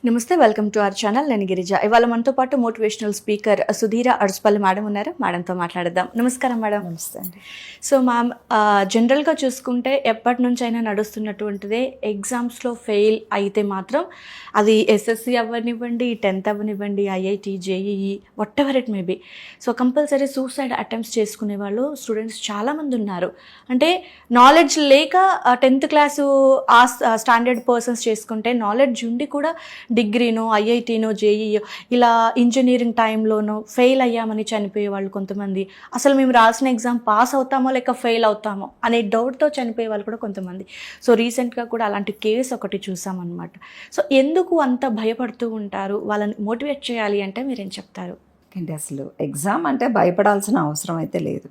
నమస్తే, welcome to our channel. నేను గిరిజ. ఇవాళ మనతో పాటు మోటివేషనల్ స్పీకర్ సుధీర అడుసుపల్లి మేడం ఉన్నారు. మేడంతో మాట్లాడదాం. నమస్కారం మేడం. నమస్తే అండి. సో మ్యామ్, జనరల్గా చూసుకుంటే ఎప్పటి నుంచైనా నడుస్తున్నటువంటిదే ఎగ్జామ్స్లో ఫెయిల్ అయితే మాత్రం అది ఎస్ఎస్సి అవ్వనివ్వండి, 10th అవ్వనివ్వండి, IIT, JEE, what ever it may be. So compulsory suicide attempts చేసుకునే వాళ్ళు స్టూడెంట్స్ చాలామంది ఉన్నారు. అంటే నాలెడ్జ్ లేక 10th క్లాసు ఆ స్టాండర్డ్ పర్సన్స్ చేసుకుంటే, నాలెడ్జ్ ఉండి కూడా డిగ్రీనో, ఐఐటీనో, జేఈఓ ఇలా ఇంజనీరింగ్ టైంలోనో ఫెయిల్ అయ్యామని చనిపోయే వాళ్ళు కొంతమంది. అసలు మేము రాసిన ఎగ్జామ్ పాస్ అవుతామో లేక ఫెయిల్ అవుతామో అనే డౌట్తో చనిపోయే వాళ్ళు కూడా కొంతమంది. సో రీసెంట్గా కూడా అలాంటి కేసు ఒకటి చూసామన్నమాట. సో ఎందుకు అంత భయపడుతూ ఉంటారు? వాళ్ళని మోటివేట్ చేయాలి అంటే మీరేం చెప్తారు? అంటే అసలు ఎగ్జామ్ అంటే భయపడాల్సిన అవసరం అయితే లేదు.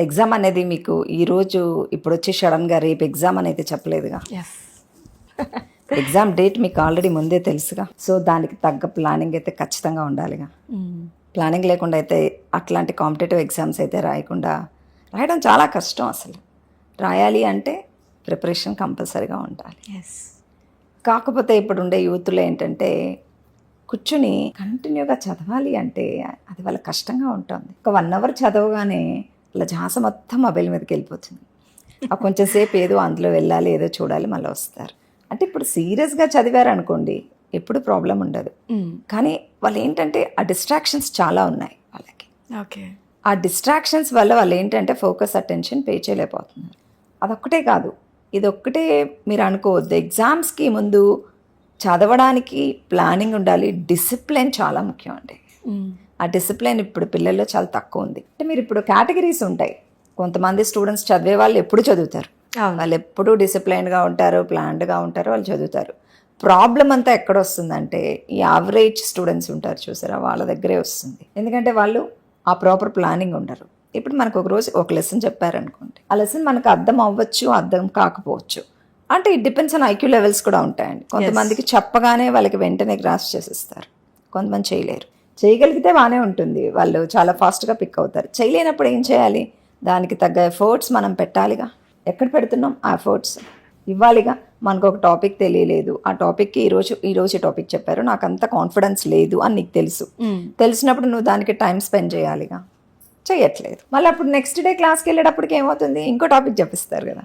ఎగ్జామ్ అనేది మీకు ఈరోజు ఇప్పుడు వచ్చి సడన్గా రేపు ఎగ్జామ్ అనేది చెప్పలేదుగా. ఎగ్జామ్ డేట్ మీకు ఆల్రెడీ ముందే తెలుసుగా. సో దానికి తగ్గ ప్లానింగ్ అయితే ఖచ్చితంగా ఉండాలిగా. ప్లానింగ్ లేకుండా అయితే అట్లాంటి కాంపిటేటివ్ ఎగ్జామ్స్ అయితే రాయడం చాలా కష్టం. అసలు రాయాలి అంటే ప్రిపరేషన్ కంపల్సరీగా ఉండాలి. కాకపోతే ఇప్పుడు ఉండే యూత్లో ఏంటంటే కూర్చుని కంటిన్యూగా చదవాలి అంటే అది వాళ్ళ కష్టంగా ఉంటుంది. ఒక 1 hour చదవగానే వాళ్ళ ఝాస మొత్తం మొబైల్ మీదకి వెళ్ళిపోతుంది. కొంచెం సేపు ఏదో అందులో వెళ్ళాలి, ఏదో చూడాలి, మళ్ళీ వస్తారు. అంటే ఇప్పుడు సీరియస్గా చదివారు అనుకోండి, ఎప్పుడు ప్రాబ్లం ఉండదు. కానీ వాళ్ళు ఏంటంటే ఆ డిస్ట్రాక్షన్స్ చాలా ఉన్నాయి వాళ్ళకి. ఆ డిస్ట్రాక్షన్స్ వల్ల వాళ్ళు ఏంటంటే ఫోకస్, అటెన్షన్ పే చేయలేకపోతున్నారు. అదొక్కటే కాదు, ఇదొక్కటే మీరు అనుకోవద్దు. ఎగ్జామ్స్కి ముందు చదవడానికి ప్లానింగ్ ఉండాలి, డిసిప్లిన్ చాలా ముఖ్యం అండి. ఆ డిసిప్లిన్ ఇప్పుడు పిల్లల్లో చాలా తక్కువ ఉంది. అంటే మీరు ఇప్పుడు కేటగిరీస్ ఉంటాయి. కొంతమంది స్టూడెంట్స్ చదివే వాళ్ళు ఎప్పుడు చదువుతారు, వాళ్ళు ఎప్పుడూ డిసిప్లైన్గా ఉంటారు, ప్లాన్డ్గా ఉంటారు, వాళ్ళు చదువుతారు. ప్రాబ్లం అంతా ఎక్కడ వస్తుందంటే ఈ యావరేజ్ స్టూడెంట్స్ ఉంటారు చూసారా, వాళ్ళ దగ్గరే వస్తుంది. ఎందుకంటే వాళ్ళు ఆ ప్రాపర్ ప్లానింగ్ ఉండరు. ఇప్పుడు మనకు ఒక రోజు ఒక లెసన్ చెప్పారనుకోండి, ఆ లెసన్ మనకు అర్థం అవ్వచ్చు, అర్థం కాకపోవచ్చు. అంటే it depends on IQ levels కూడా ఉంటాయండి. కొంతమందికి చెప్పగానే వాళ్ళకి వెంటనే గ్రాస్ చేసేస్తారు, కొంతమంది చేయలేరు. చేయగలిగితే బాగానే ఉంటుంది, వాళ్ళు చాలా ఫాస్ట్గా పిక్ అవుతారు. చేయలేనప్పుడు ఏం చేయాలి? దానికి తగ్గ ఎఫర్ట్స్ మనం పెట్టాలిగా. ఎక్కడ పెడుతున్నాం? ఆ ఎఫర్ట్స్ ఇవ్వాలిగా. మనకు ఒక టాపిక్ తెలియలేదు, ఆ టాపిక్కి ఈరోజు ఈ టాపిక్ చెప్పారు, నాకు అంత కాన్ఫిడెన్స్ లేదు అని నీకు తెలుసు. తెలిసినప్పుడు నువ్వు దానికి టైం స్పెండ్ చేయాలిగా. చేయట్లేదు, మళ్ళీ అప్పుడు నెక్స్ట్ డే క్లాస్కి వెళ్ళేటప్పటికి ఏమవుతుంది, ఇంకో టాపిక్ చెప్పిస్తారు కదా.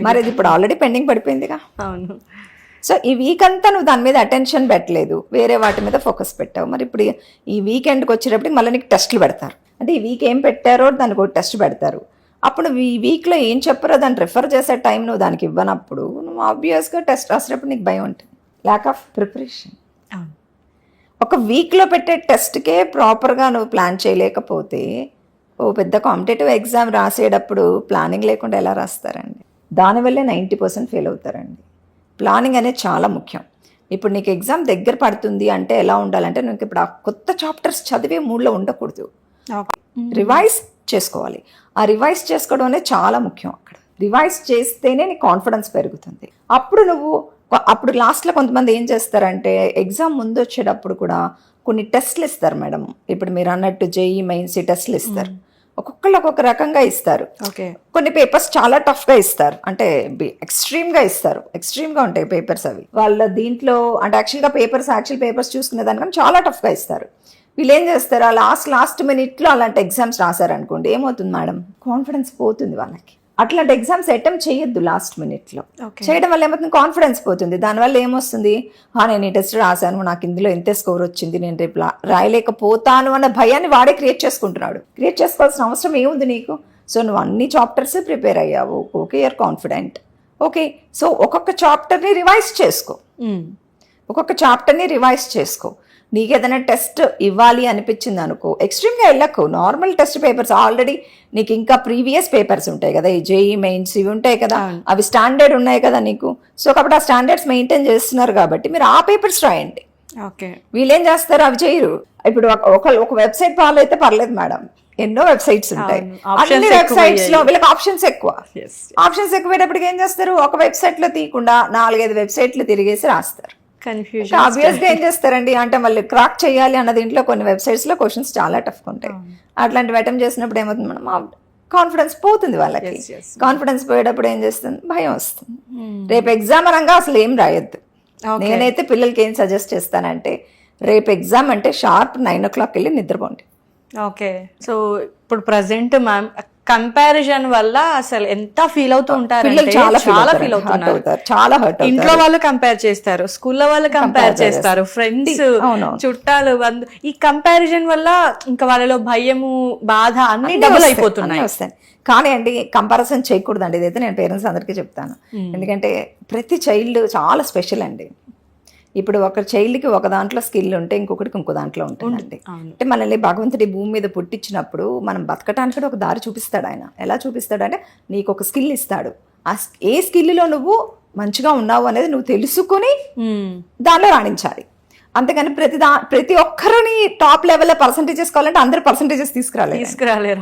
మరి ఇది ఇప్పుడు ఆల్రెడీ పెండింగ్ పడిపోయిందిగా. అవును. సో ఈ వీక్ అంతా నువ్వు దాని మీద అటెన్షన్ పెట్టలేదు, వేరే వాటి మీద ఫోకస్ పెట్టావు. మరి ఇప్పుడు ఈ వీకెండ్కి వచ్చేటప్పటికి మళ్ళీ నీకు టెస్ట్లు పెడతారు. అంటే ఈ వీక్ ఏం పెట్టారో దానికి ఒక టెస్ట్ పెడతారు. అప్పుడు ఈ వీక్లో ఏం చెప్పారో దాన్ని రిఫర్ చేసే టైం నువ్వు దానికి ఇవ్వనప్పుడు నువ్వు ఆబ్వియస్గా టెస్ట్ రాసేటప్పుడు నీకు భయం ఉంటుంది. Lack of preparation. ఒక వీక్లో పెట్టే టెస్ట్కే ప్రాపర్గా నువ్వు ప్లాన్ చేయలేకపోతే ఓ పెద్ద కాంపిటేటివ్ ఎగ్జామ్ రాసేటప్పుడు ప్లానింగ్ లేకుండా ఎలా రాస్తారండి? దానివల్లే 90% ఫెయిల్ అవుతారండి. ప్లానింగ్ అనేది చాలా ముఖ్యం. ఇప్పుడు నీకు ఎగ్జామ్ దగ్గర పడుతుంది అంటే ఎలా ఉండాలంటే, నువ్వు ఇప్పుడు ఆ కొత్త చాప్టర్స్ చదివే మూడ్లో ఉండకూడదు, రివైజ్ చేసుకోవాలి. ఆ రివైజ్ చేసుకోవడం అనేది చాలా ముఖ్యం. అక్కడ రివైజ్ చేస్తేనే నీ కాన్ఫిడెన్స్ పెరుగుతుంది. అప్పుడు లాస్ట్లో కొంతమంది ఏం చేస్తారంటే ఎగ్జామ్ ముందు వచ్చేటప్పుడు కూడా కొన్ని టెస్ట్లు ఇస్తారు మేడం. ఇప్పుడు మీరు అన్నట్టు జేఈ మెయిన్స్ టెస్ట్లు ఇస్తారు, ఒక్కొక్కళ్ళు ఒక్కొక్క రకంగా ఇస్తారు. కొన్ని పేపర్స్ చాలా టఫ్గా ఇస్తారు, అంటే ఎక్స్ట్రీమ్గా ఇస్తారు, ఎక్స్ట్రీమ్గా ఉంటాయి పేపర్స్ అవి. వాళ్ళ దీంట్లో అంటే యాక్చువల్ పేపర్స్ చూసుకునే దానికన్నా చాలా టఫ్గా ఇస్తారు. వీళ్ళు ఏం చేస్తారు, ఆ లాస్ట్ మినిట్లో అలాంటి ఎగ్జామ్స్ రాశారనుకోండి, ఏమవుతుంది మేడం, కాన్ఫిడెన్స్ పోతుంది వాళ్ళకి. అట్లాంటి ఎగ్జామ్స్ అటెంప్ట్ చేయొద్దు లాస్ట్ మినిట్లో. చేయడం వల్ల ఏమవుతుంది, కాన్ఫిడెన్స్ పోతుంది. దానివల్ల ఏమొస్తుంది, నేను ఈ టెస్ట్ రాశాను, నాకు ఇందులో ఇంతే స్కోర్ వచ్చింది, నేను రేపు రాయలేకపోతాను అన్న భయాన్ని వాడే క్రియేట్ చేసుకుంటున్నాడు. క్రియేట్ చేసుకోవాల్సిన అవసరం ఏముంది నీకు? సో నువ్వు అన్ని చాప్టర్స్ ప్రిపేర్ అయ్యావు, okay, you're confident, okay. So ఒక్కొక్క చాప్టర్ని రివైజ్ చేసుకో. నీకు ఏదైనా టెస్ట్ ఇవ్వాలి అనిపించింది అనుకో, ఎక్స్ట్రీమ్గా వెళ్ళకు, నార్మల్ టెస్ట్ పేపర్స్ ఆల్రెడీ నీకు ఇంకా ప్రీవియస్ పేపర్స్ ఉంటాయి కదా, ఈ జేఈ మెయిన్స్ ఇవి ఉంటాయి కదా, అవి స్టాండర్డ్ ఉన్నాయి కదా నీకు. సో కాబట్టి ఆ స్టాండర్డ్స్ మెయింటైన్ చేస్తున్నారు కాబట్టి మీరు ఆ పేపర్స్ రాయండి. వీళ్ళేం చేస్తారు, అవి చేయరు. ఇప్పుడు ఒక వెబ్సైట్ ఫాలో అయితే పర్లేదు మేడం, ఎన్నో వెబ్సైట్స్ ఉంటాయి. అన్ని వెబ్సైట్స్ లో వీళ్ళకి ఆప్షన్స్ ఎక్కువైనప్పటికీ ఏం చేస్తారు, ఒక వెబ్సైట్ లో తీయకుండా 4-5 వెబ్సైట్లు తిరిగేసి రాస్తారు. ఆబ్వియస్గా ఏం చేస్తారండి అంటే మళ్ళీ క్రాక్ చేయాలి అన్న దీంట్లో కొన్ని వెబ్సైట్స్లో క్వశ్చన్స్ చాలా టఫ్గా ఉంటాయి. అట్లాంటివి అటెంప్ట్ చేసినప్పుడు ఏమవుతుంది మనం, కాన్ఫిడెన్స్ పోతుంది వాళ్ళకి. కాన్ఫిడెన్స్ పోయేటప్పుడు ఏం చేస్తుంది, భయం వస్తుంది. రేపు ఎగ్జామ్ అనగా అసలు ఏం రాయొద్దు, Okay. నేనైతే పిల్లలకి ఏం సజెస్ట్ చేస్తానంటే రేపు ఎగ్జామ్ అంటే షార్ప్ 9 o'clock వెళ్ళి నిద్రపోండి. ఓకే. సో ఇప్పుడు ప్రజెంట్ మ్యామ్ కంపారిజన్ వల్ల అసలు ఎంత ఫీల్ అవుతూ పిల్లలు ఉంటారంటే చాలా చాలా ఫీల్ ఫీల్ అవుతారు, అవుతున్నారు. చాలా హర్ట్ ఇంట్లో వాళ్ళు కంపేర్ చేస్తారు, స్కూల్లో వాళ్ళు కంపేర్ చేస్తారు, ఫ్రెండ్స్, అవునవును. చుట్టాలు, ఈ కంపారిజన్ వల్ల ఇంకా వాళ్ళలో భయము, బాధ అన్ని డబుల్ అయిపోతున్నాయి. వస్తాయి. కానీ అండి కంపారిజన్ చేయకూడదండి. ఇదైతే నేను పేరెంట్స్ అందరికీ చెప్తాను. ఎందుకంటే ప్రతి చైల్డ్ చాలా స్పెషల్ అండి. ఇప్పుడు ఒక చైల్డ్కి ఒక దాంట్లో స్కిల్ ఉంటే ఇంకొకటికి ఇంకో దాంట్లో ఉంటుందండి. అంటే మనల్ని భగవంతుడి భూమి మీద పుట్టించినప్పుడు మనం బతకటానికి కూడా ఒక దారి చూపిస్తాడు ఆయన. ఎలా చూపిస్తాడంటే నీకు ఒక స్కిల్ ఇస్తాడు. ఏ స్కిల్లో నువ్వు మంచిగా ఉన్నావు అనేది నువ్వు తెలుసుకొని దానిలో రాణించాలి. అంతేగాని ప్రతి ఒక్కరిని టాప్ లెవెల్ పర్సంటేజ్ చేసుకోవాలంటే అందరు పర్సంటేజెస్ తీసుకురాలేరు.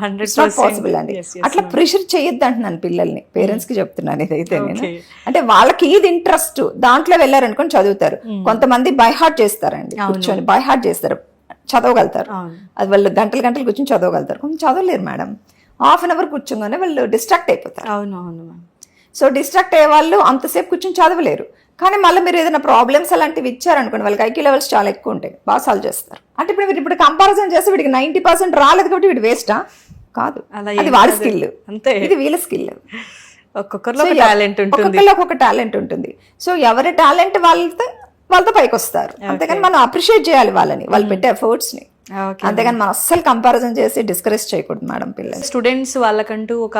100% పాసిబుల్ అండి. అట్లా ప్రెషర్ చేయొద్దు అంటున్నాను పిల్లల్ని, పేరెంట్స్ కి చెప్తున్నాను ఇదైతే నేను. అంటే వాళ్ళకి ఇది ఇంట్రెస్ట్ దాంట్లో వెళ్ళారనుకొని చదువుతారు. కొంతమంది బై హార్ట్ చేస్తారండి, కూర్చొని బై హార్ట్ చేస్తారు, చదవగలుగుతారు. అది వాళ్ళు గంటలు గంటలు కూర్చొని చదవగలుగుతారు. కొంచెం చదవలేరు మేడం. ½ కూర్చోగానే వాళ్ళు డిస్ట్రాక్ట్ అయిపోతారు. సో డిస్ట్రాక్ట్ అయ్యే వాళ్ళు అంతసేపు కూర్చొని చదవలేరు. కానీ మళ్ళీ మీరు ఏదైనా ప్రాబ్లమ్స్ అలాంటివి ఇచ్చారనుకోండి, వాళ్ళకి ఐక్యూ లెవెల్స్ చాలా ఎక్కువ ఉంటాయి, బాగా సాల్వ్ చేస్తారు. అంటే ఇప్పుడు కంపారిజన్ చేస్తే వీడికి 90% రాలేదు కాబట్టి వీడు వేస్టా కాదు, అది వాడి స్కిల్, ఇది వీళ్ళ స్కిల్. ఒక్కొక్కరిలో ఒక్కొక్క టాలెంట్ ఉంటుంది. సో ఎవరి టాలెంట్ వాళ్ళతో పైకి వస్తారు. అంతేగాని మనం అప్రిషియేట్ చేయాలి వాళ్ళని, వాళ్ళు పెట్టే ఎఫర్ట్స్ ని. అంతేగాని మనం అస్సలు కంపారిజన్ చేసి డిస్కరేజ్ చేయకూడదు మేడం. పిల్లలు స్టూడెంట్స్ వాళ్ళకంటూ ఒక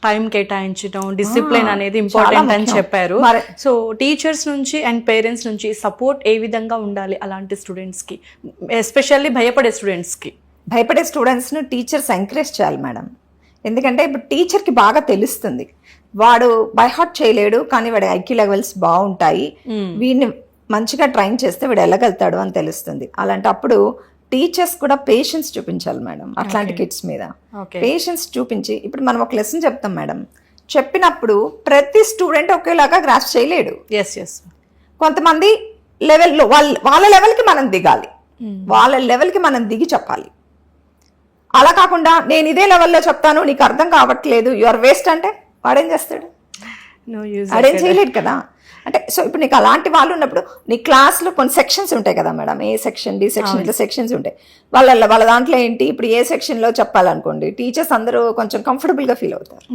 టైం కేటాయించడం, డిసిప్లిన్ అనేది ఇంపార్టెంట్ అని చెప్పారు. సో టీచర్స్ నుంచి అండ్ పేరెంట్స్ నుంచి సపోర్ట్ ఏ విధంగా ఉండాలి అలాంటి స్టూడెంట్స్ కి, ఎస్పెషల్లీ భయపడే స్టూడెంట్స్ కి? భయపడే స్టూడెంట్స్ ను టీచర్స్ ఎంకరేజ్ చేయాలి మేడం. ఎందుకంటే ఇప్పుడు టీచర్ కి బాగా తెలుస్తుంది, వాడు బై హార్ట్ చేయలేడు కానీ వాడి ఐక్యూ లెవెల్స్ బాగుంటాయి, వీడిని మంచిగా ట్రైన్ చేస్తే వీడు వెళ్ళగలుగుతాడు అని తెలుస్తుంది. అలాంటప్పుడు టీచర్స్ కూడా పేషెన్స్ చూపించాలి మేడం. అట్లాంటి కిడ్స్ మీద పేషెన్స్ చూపించి, ఇప్పుడు మనం ఒక లెసన్ చెప్తాం మేడం, చెప్పినప్పుడు ప్రతి స్టూడెంట్ ఒకేలాగా గ్రాస్ప్ చేయలేడు. కొంతమంది లెవెల్లో వాళ్ళ లెవెల్కి మనం దిగాలి, వాళ్ళ లెవెల్కి మనం దిగి చెప్పాలి. అలా కాకుండా నేను ఇదే లెవెల్లో చెప్తాను నీకు అర్థం కావట్లేదు యు ఆర్ వేస్ట్ అంటే వాడేం చేస్తాడు? వాడేం చేయలేడు కదా. అంటే సో ఇప్పుడు నీకు అలాంటి వాళ్ళు ఉన్నప్పుడు నీ క్లాస్లో కొన్ని సెక్షన్స్ ఉంటాయి కదా మేడం, ఏ సెక్షన్, బి సెక్షన్, ఇట్లా సెక్షన్స్ ఉంటాయి. వాళ్ళ దాంట్లో ఏంటి, ఇప్పుడు ఏ సెక్షన్లో చెప్పాలనుకోండి టీచర్స్ అందరూ కొంచెం కంఫర్టబుల్గా ఫీల్ అవుతారు.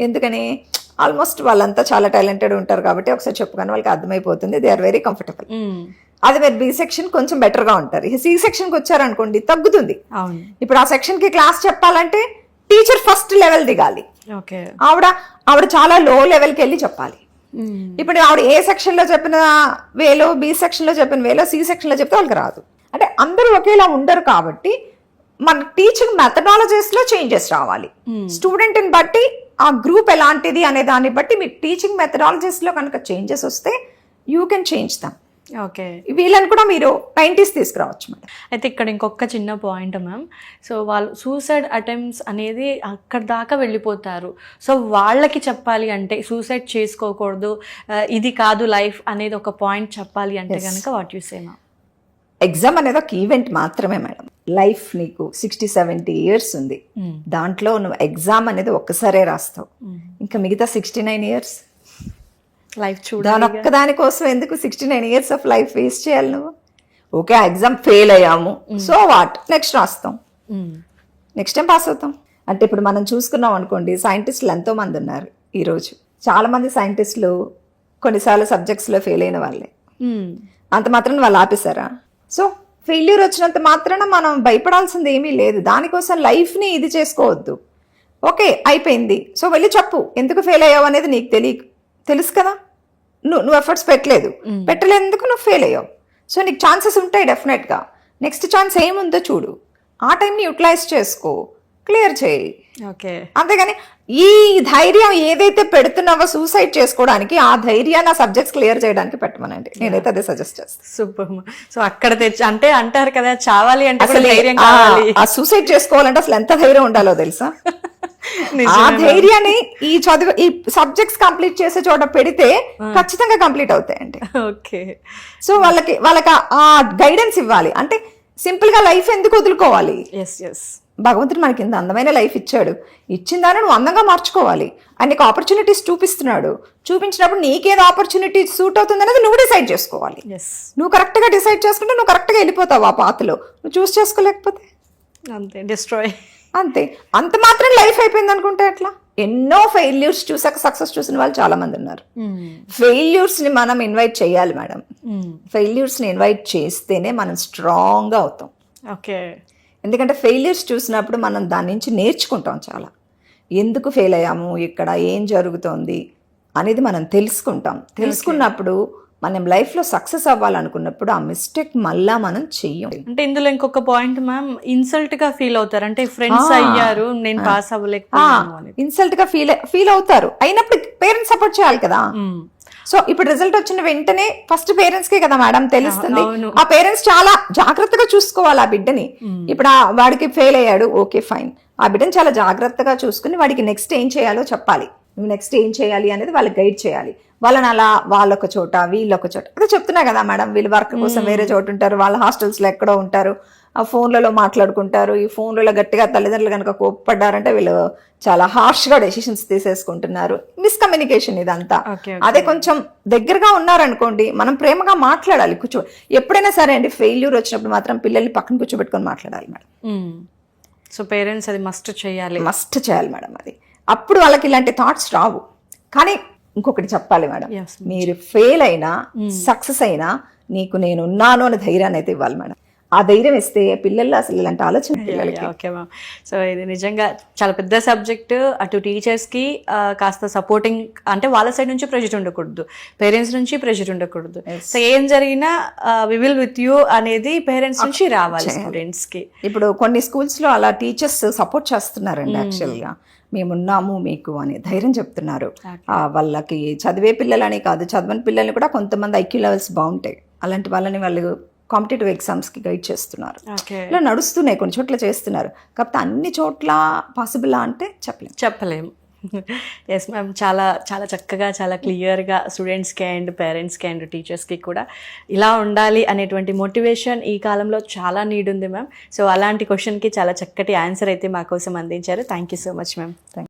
ఎందుకని ఆల్మోస్ట్ వాళ్ళంతా చాలా టాలెంటెడ్ ఉంటారు కాబట్టి ఒకసారి చెప్పుకొని వాళ్ళకి అర్థమైపోతుంది, దే ఆర్ వెరీ కంఫర్టబుల్. అదే మీరు బి సెక్షన్ కొంచెం బెటర్గా ఉంటారు. సి సెక్షన్కి వచ్చారనుకోండి తగ్గుతుంది. ఇప్పుడు ఆ సెక్షన్కి క్లాస్ చెప్పాలంటే టీచర్ ఫస్ట్ లెవెల్ దిగాలి, ఆవిడ చాలా లో లెవెల్కి వెళ్ళి చెప్పాలి. ఇప్పుడు ఆవిడ ఏ సెక్షన్ లో చెప్పిన వేలో, బి సెక్షన్ లో చెప్పిన వేలో, సి సెక్షన్ లో చెప్తే వాళ్ళకి రాదు. అంటే అందరూ ఒకేలా ఉండరు కాబట్టి మన టీచింగ్ మెథడాలజీస్ లో చేంజెస్ రావాలి. స్టూడెంట్ ని బట్టి ఆ గ్రూప్ ఎలాంటిది అనే దాన్ని బట్టి మీ టీచింగ్ మెథడాలజీస్ లో కనుక చేంజెస్ వస్తే యూ కెన్ చేంజ్ దమ్. వీళ్ళని కూడా మీరు 90s తీసుకురావచ్చు మేడం. అయితే ఇక్కడ ఇంకొక చిన్న పాయింట్ మ్యామ్, సో వాళ్ళు సూసైడ్ అటెంప్ట్స్ అనేది అక్కడ దాకా వెళ్ళిపోతారు. సో వాళ్ళకి చెప్పాలి అంటే సూసైడ్ చేసుకోకూడదు, ఇది కాదు లైఫ్ అనేది ఒక పాయింట్ చెప్పాలి అంటే కనుక what you say ma'am? Exam అనేది ఒక ఈవెంట్ మాత్రమే మేడం. లైఫ్ నీకు 60-70 years ఉంది, దాంట్లో నువ్వు ఎగ్జామ్ అనేది ఒక్కసారే రాస్తావు, ఇంకా మిగతా 69 years లైఫ్ దాని ఒక్కదాని కోసం ఎందుకు 69 years ఆఫ్ లైఫ్ వేస్ట్ చేయాలి నువ్వు? ఓకే ఆ ఎగ్జామ్ ఫెయిల్ అయ్యాము, సో వాట్, నెక్స్ట్ రాస్తాం, నెక్స్ట్ టైం పాస్ అవుతాం. అంటే ఇప్పుడు మనం చూసుకున్నాం అనుకోండి, సైంటిస్టులు ఎంతో మంది ఉన్నారు ఈరోజు. చాలా మంది సైంటిస్టులు కొన్నిసార్లు సబ్జెక్ట్స్లో ఫెయిల్ అయిన వాళ్ళే, అంత మాత్రం వాళ్ళు ఆపేశారా? సో ఫెయిల్యూర్ వచ్చినంత మాత్రాన మనం భయపడాల్సింది ఏమీ లేదు. దానికోసం లైఫ్ని ఇది చేసుకోవద్దు. ఓకే అయిపోయింది, సో వెళ్ళి చెప్పు ఎందుకు ఫెయిల్ అయ్యావు అనేది నీకు తెలుసు కదా, నువ్వు ఎఫర్ట్స్ పెట్టలేందుకు నువ్వు ఫెయిల్ అయ్యావు. సో నీకు ఛాన్సెస్ ఉంటాయి డెఫినెట్గా. నెక్స్ట్ ఛాన్స్ ఏముందో చూడు, ఆ టైంని యూటిలైజ్ చేసుకో, క్లియర్ చేయి. అంతేగాని ఈ ధైర్యం ఏదైతే పెడుతున్నావో సూసైడ్ చేసుకోవడానికి, ఆ ధైర్యాన్ని ఆ సబ్జెక్ట్స్ క్లియర్ చేయడానికి పెట్టమనండి. నేనైతే అదే సజెస్ట్ చేస్తాను. సూపర్. సో అక్కడ తెచ్చి అంటే అంటారు కదా చావాలి అంటే అసలు ఆ సూసైడ్ చేసుకోవాలంటే అసలు ఎంత ధైర్యం ఉండాలో తెలుసా? ఆ ధైర్యాన్ని ఈ సబ్జెక్ట్స్ కంప్లీట్ చేసే చోట పెడితే ఖచ్చితంగా కంప్లీట్ అవుతాయండి. సో వాళ్ళకి ఆ గైడెన్స్ ఇవ్వాలి. అంటే సింపుల్ గా లైఫ్ ఎందుకు వదులుకోవాలి? భగవంతుడు మనకి ఇంత అందమైన లైఫ్ ఇచ్చాడు, ఇచ్చిన దాన్ని నువ్వు అందంగా మార్చుకోవాలి. అండ్ నీకు ఆపర్చునిటీస్ చూపించినప్పుడు నీకేదో ఆపర్చునిటీ సూట్ అవుతుంది అనేది నువ్వు డిసైడ్ చేసుకోవాలి. ఎస్, నువ్వు కరెక్ట్గా డిసైడ్ చేసుకుంటే నువ్వు కరెక్ట్గా వెళ్ళిపోతావు ఆ పాత్లో. నువ్వు చూస్ చేసుకోలేకపోతే అంతే, డిస్ట్రాయ్. అంతే. అంత మాత్రం లైఫ్ అయిపోయింది అనుకుంటే ఎట్లా? ఎన్నో ఫెయిల్యూర్స్ చూసాక సక్సెస్ చూసిన వాళ్ళు చాలా మంది ఉన్నారు. ఫెయిల్యూర్స్ని మనం ఇన్వైట్ చేయాలి మేడం. ఫెయిల్యూర్స్ని ఇన్వైట్ చేస్తేనే మనం స్ట్రాంగ్గా అవుతాం. ఓకే. ఎందుకంటే ఫెయిల్యూర్స్ చూసినప్పుడు మనం దాని నుంచి నేర్చుకుంటాం చాలా. ఎందుకు ఫెయిల్ అయ్యాము, ఇక్కడ ఏం జరుగుతోంది అనేది మనం తెలుసుకున్నప్పుడు మనం లైఫ్లో సక్సెస్ అవ్వాలనుకున్నప్పుడు ఆ మిస్టేక్ మళ్ళా మనం చెయ్యం. అంటే ఇందులో ఇంకొక పాయింట్ మ్యామ్, ఇన్సల్ట్ గా ఫీల్ అవుతారు. అంటే ఫ్రెండ్స్ అయ్యారు, నేను పాస్ అవ్వలేకపోయాను అని ఇన్సల్ట్ గా ఫీల్ అవుతారు. అయినప్పుడు పేరెంట్స్ సపోర్ట్ చేయాలి కదా. సో ఇప్పుడు రిజల్ట్ వచ్చిన వెంటనే ఫస్ట్ పేరెంట్స్ కే కదా మేడం తెలుస్తుంది. ఆ పేరెంట్స్ చాలా జాగ్రత్తగా చూసుకోవాలి ఆ బిడ్డని. ఇప్పుడు వాడికి ఫెయిల్ అయ్యాడు, ఓకే ఫైన్, ఆ బిడ్డని చాలా జాగ్రత్తగా చూసుకుని వాడికి నెక్స్ట్ ఏం చేయాలో చెప్పాలి. నువ్వు నెక్స్ట్ ఏం చేయాలి అనేది వాళ్ళకి గైడ్ చేయాలి. వాళ్ళని అలా వాళ్ళొక చోట వీళ్ళొక చోట అదే చెప్తున్నా కదా మేడం, వీళ్ళు వర్క్ కోసం వేరే చోటు ఉంటారు, వాళ్ళ హాస్టల్స్లో ఎక్కడో ఉంటారు, ఆ ఫోన్లలో మాట్లాడుకుంటారు. ఈ ఫోన్లలో గట్టిగా తల్లిదండ్రులు కనుక కోప్పడ్డారంటే వీళ్ళు చాలా హార్ష్గా డెసిషన్స్ తీసేసుకుంటున్నారు. మిస్కమ్యూనికేషన్ ఇదంతా. అదే కొంచెం దగ్గరగా ఉన్నారనుకోండి, మనం ప్రేమగా మాట్లాడాలి. ఎప్పుడైనా సరే అండి, ఫెయిల్యూర్ వచ్చినప్పుడు మాత్రం పిల్లల్ని పక్కన కూర్చోబెట్టుకొని మాట్లాడాలి మేడం. సో పేరెంట్స్ అది మస్ట్ చేయాలి మేడం. అది అప్పుడు వాళ్ళకి ఇలాంటి థాట్స్ రావు. కానీ ఇంకొకటి చెప్పాలి మేడం, మీరు ఫెయిల్ అయినా సక్సెస్ అయినా నీకు నేను ఉన్నాను అనే ధైర్యాన్ని అయితే ఇవ్వాలి మేడం. ఆ ధైర్యం ఇస్తే పిల్లల్లో అసలు ఇలాంటి ఆలోచన పిల్లలకి. Okay ma'am. సో ఇది నిజంగా చాలా పెద్ద సబ్జెక్ట్. అటు టీచర్స్కి కాస్త సపోర్టింగ్, అంటే వాళ్ళ సైడ్ నుంచి ప్రెషర్ ఉండకూడదు, పేరెంట్స్ నుంచి ప్రెషర్ ఉండకూడదు. సో ఏం జరిగినా వి విల్ విత్ యూ అనేది పేరెంట్స్ నుంచి రావాలి స్టూడెంట్స్కి. ఇప్పుడు కొన్ని స్కూల్స్లో అలా టీచర్స్ సపోర్ట్ చేస్తున్నారండి. యాక్చువల్గా మేమున్నాము మీకు అని ధైర్యం చెప్తున్నారు. వాళ్ళకి చదివే పిల్లలని కాదు, చదవని పిల్లల్ని కూడా కొంతమంది ఐక్యూ లెవెల్స్ బాగుంటాయి, అలాంటి వాళ్ళని వాళ్ళు కాంపిటేటివ్ ఎగ్జామ్స్కి గైడ్ చేస్తున్నారు. ఇలా నడుస్తున్నాయి, కొన్ని చోట్ల చేస్తున్నారు. కాకపోతే అన్ని చోట్ల పాసిబుల్ అంటే చెప్పలేము. ఎస్ మ్యామ్, చాలా చాలా చక్కగా, చాలా క్లియర్గా స్టూడెంట్స్కి అండ్ పేరెంట్స్కి అండ్ టీచర్స్కి కూడా ఇలా ఉండాలి అనేటువంటి మోటివేషన్ ఈ కాలంలో చాలా నీడ్ ఉంది మ్యామ్. సో అలాంటి క్వశ్చన్కి చాలా చక్కటి ఆన్సర్ అయితే మా కోసం అందించారు. Thank you so much ma'am.